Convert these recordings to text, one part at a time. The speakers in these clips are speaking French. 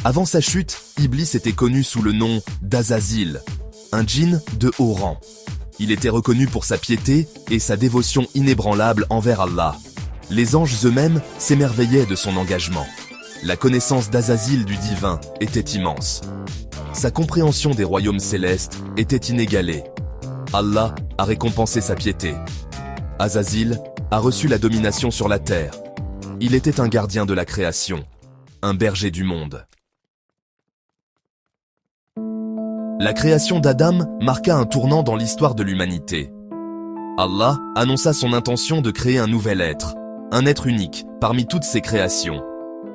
Avant sa chute, Iblis était connu sous le nom d'Azazil, un djinn de haut rang. Il était reconnu pour sa piété et sa dévotion inébranlable envers Allah. Les anges eux-mêmes s'émerveillaient de son engagement. La connaissance d'Azazil du divin était immense. Sa compréhension des royaumes célestes était inégalée. Allah a récompensé sa piété. Azazil a reçu la domination sur la terre. Il était un gardien de la création, un berger du monde. La création d'Adam marqua un tournant dans l'histoire de l'humanité. Allah annonça son intention de créer un nouvel être, un être unique parmi toutes ses créations.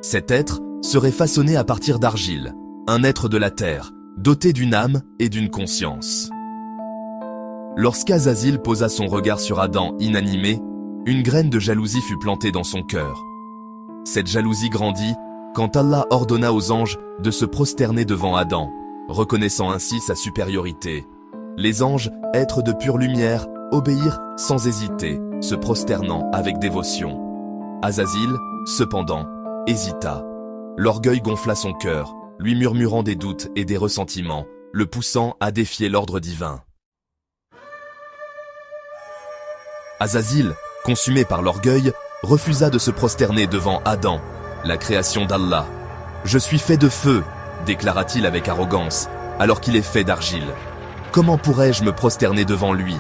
Cet être serait façonné à partir d'argile, un être de la terre, doté d'une âme et d'une conscience. Lorsqu'Azazil posa son regard sur Adam inanimé, une graine de jalousie fut plantée dans son cœur. Cette jalousie grandit quand Allah ordonna aux anges de se prosterner devant Adam, reconnaissant ainsi sa supériorité. Les anges, êtres de pure lumière, obéirent sans hésiter, se prosternant avec dévotion. Azazil, cependant, hésita. L'orgueil gonfla son cœur, lui murmurant des doutes et des ressentiments, le poussant à défier l'ordre divin. Azazil, consumé par l'orgueil, refusa de se prosterner devant Adam, la création d'Allah. « Je suis fait de feu », déclara-t-il avec arrogance, alors qu'il est fait d'argile. Comment pourrais-je me prosterner devant lui?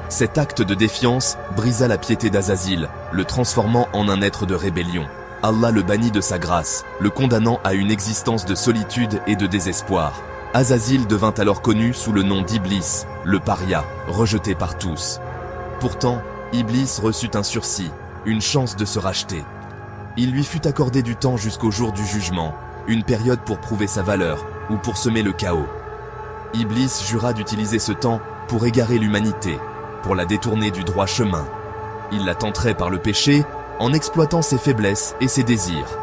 Cet acte de défiance brisa la piété d'Azazil, le transformant en un être de rébellion. Allah le bannit de sa grâce, le condamnant à une existence de solitude et de désespoir. Azazil devint alors connu sous le nom d'Iblis, le paria, rejeté par tous. Pourtant, Iblis reçut un sursis, une chance de se racheter. Il lui fut accordé du temps jusqu'au jour du jugement, une période pour prouver sa valeur ou pour semer le chaos. Iblis jura d'utiliser ce temps pour égarer l'humanité, pour la détourner du droit chemin. Il la tenterait par le péché en exploitant ses faiblesses et ses désirs.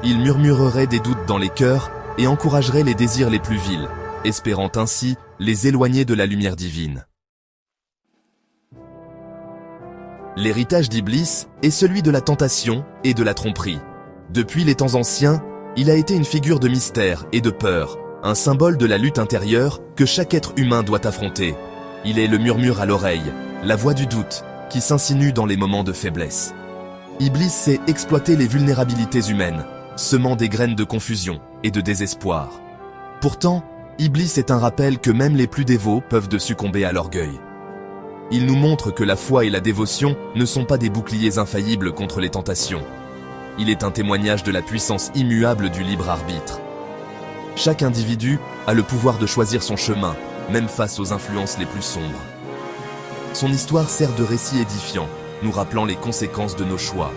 Il murmurerait des doutes dans les cœurs et encouragerait les désirs les plus vils, espérant ainsi les éloigner de la lumière divine. L'héritage d'Iblis est celui de la tentation et de la tromperie. Depuis les temps anciens, il a été une figure de mystère et de peur, un symbole de la lutte intérieure que chaque être humain doit affronter. Il est le murmure à l'oreille, la voix du doute, qui s'insinue dans les moments de faiblesse. Iblis sait exploiter les vulnérabilités humaines, semant des graines de confusion et de désespoir. Pourtant, Iblis est un rappel que même les plus dévots peuvent succomber à l'orgueil. Il nous montre que la foi et la dévotion ne sont pas des boucliers infaillibles contre les tentations. Il est un témoignage de la puissance immuable du libre arbitre. Chaque individu a le pouvoir de choisir son chemin, même face aux influences les plus sombres. Son histoire sert de récit édifiant, nous rappelant les conséquences de nos choix.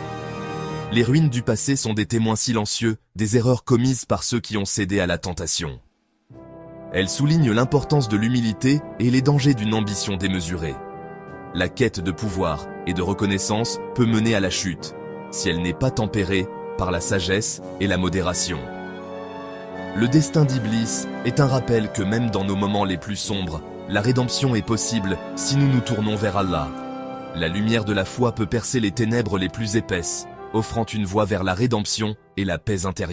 Les ruines du passé sont des témoins silencieux des erreurs commises par ceux qui ont cédé à la tentation. Elles soulignent l'importance de l'humilité et les dangers d'une ambition démesurée. La quête de pouvoir et de reconnaissance peut mener à la chute, si elle n'est pas tempérée par la sagesse et la modération. Le destin d'Iblis est un rappel que même dans nos moments les plus sombres, la rédemption est possible si nous nous tournons vers Allah. La lumière de la foi peut percer les ténèbres les plus épaisses, offrant une voie vers la rédemption et la paix intérieure.